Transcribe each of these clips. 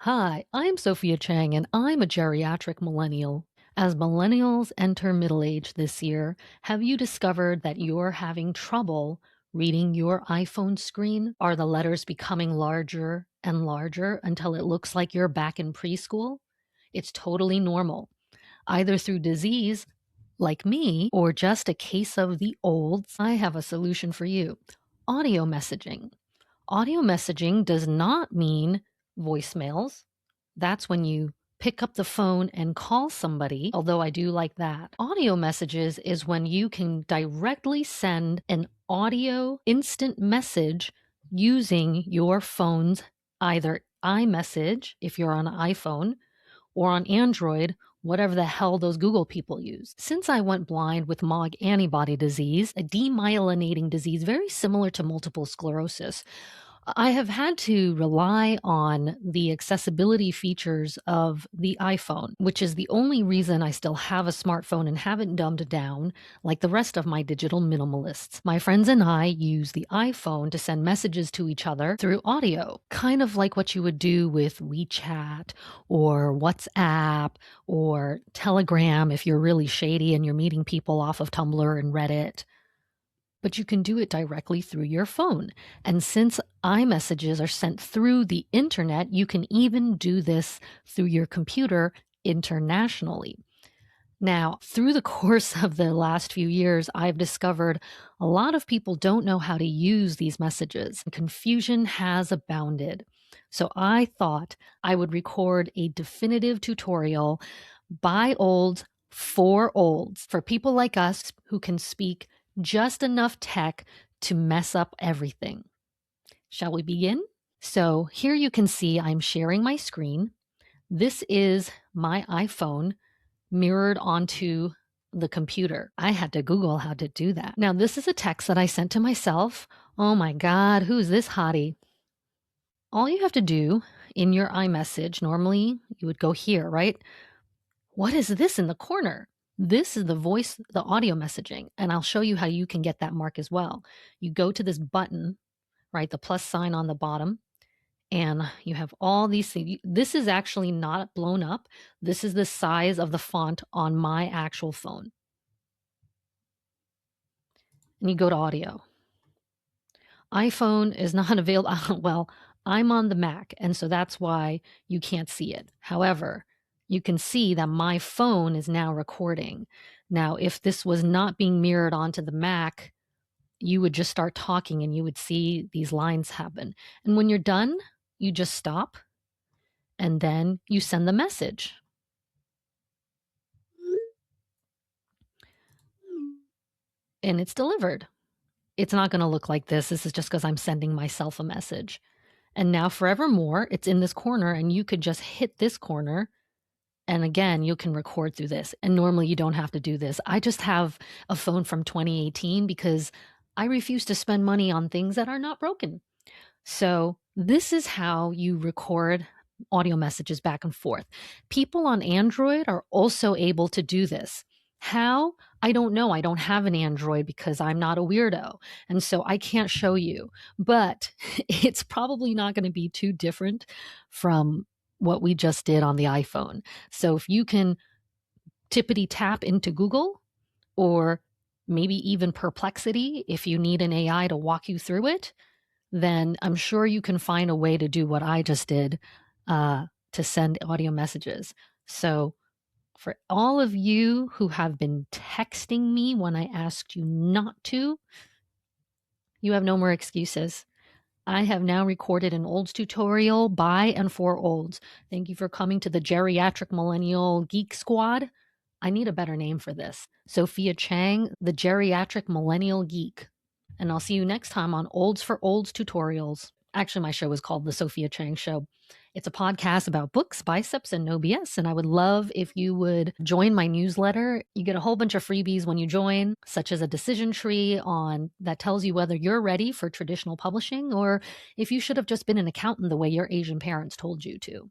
Hi, I'm Sophia Chang, and I'm a geriatric millennial. As millennials enter middle age this year, have you discovered that you're having trouble reading your iPhone screen? Are the letters becoming larger and larger until it looks like you're back in preschool? It's totally normal, either through disease like me or just a case of the olds. I have a solution for you: audio messaging. Audio messaging does not mean voicemails. That's when you pick up the phone and call somebody, although I do like that. Audio messages is when you can directly send an audio instant message using your phone's either iMessage, if you're on an iPhone, or on Android, whatever the hell those Google people use. Since I went blind with MOG antibody disease, a demyelinating disease very similar to multiple sclerosis, I have had to rely on the accessibility features of the iPhone, which is the only reason I still have a smartphone and haven't dumbed down like the rest of my digital minimalists. My friends and I use the iPhone to send messages to each other through audio, kind of like what you would do with WeChat or WhatsApp or Telegram if you're really shady and you're meeting people off of Tumblr and Reddit. But you can do it directly through your phone. And since iMessages are sent through the internet, you can even do this through your computer internationally. Now, through the course of the last few years, I've discovered a lot of people don't know how to use these messages. Confusion has abounded. So I thought I would record a definitive tutorial by olds for olds, for people like us who can speak just enough tech to mess up everything. Shall we begin? So here you can see I'm sharing my screen. This is my iPhone mirrored onto the computer. I had to Google how to do that. Now, this is a text that I sent to myself. Oh my God, who's this hottie? All you have to do in your iMessage, normally you would go here, right? What is this in the corner? This is the voice, the audio messaging, and I'll show you how you can get that mark as well. You go to this button, right, the plus sign on the bottom, and you have all these things. This is actually not blown up. This is the size of the font on my actual phone. And you go to audio. iPhone is not available. Well, I'm on the Mac, and so that's why you can't see it. However, you can see that my phone is now recording. Now, if this was not being mirrored onto the Mac, you would just start talking and you would see these lines happen. And when you're done, you just stop and then you send the message. And it's delivered. It's not going to look like this. This is just because I'm sending myself a message. And now forevermore, it's in this corner and you could just hit this corner. And again, you can record through this. And normally you don't have to do this. I just have a phone from 2018 because I refuse to spend money on things that are not broken. So this is how you record audio messages back and forth. People on Android are also able to do this. How? I don't know. I don't have an Android because I'm not a weirdo. And so I can't show you. But it's probably not going to be too different from what we just did on the iPhone. So if you can tippity tap into Google or maybe even Perplexity if you need an AI to walk you through it, then I'm sure you can find a way to do what I just did to send audio messages. So for all of you who have been texting me when I asked you not to, you have no more excuses. I have now recorded an olds tutorial by and for olds. Thank you for coming to the Geriatric Millennial Geek Squad. I need a better name for this. Sophia Chang, the Geriatric Millennial Geek. And I'll see you next time on Olds for Olds tutorials. Actually, my show is called The Sophia Chang Show. It's a podcast about books, biceps, and no BS. And I would love if you would join my newsletter. You get a whole bunch of freebies when you join, such as a decision tree on that tells you whether you're ready for traditional publishing or if you should have just been an accountant the way your Asian parents told you to.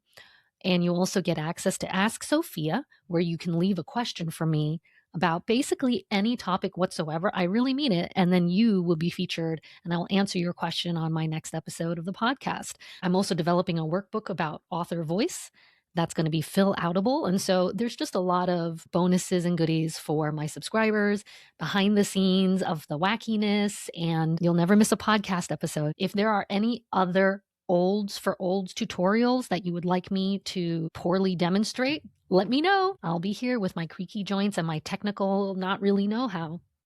And you also get access to Ask Sophia, where you can leave a question for me about basically any topic whatsoever. I really mean it. And then you will be featured and I'll answer your question on my next episode of the podcast. I'm also developing a workbook about author voice that's going to be fill outable. And so there's just a lot of bonuses and goodies for my subscribers, behind the scenes of the wackiness, and you'll never miss a podcast episode. If there are any other olds for olds tutorials that you would like me to poorly demonstrate, let me know. I'll be here with my creaky joints and my technical not really know how.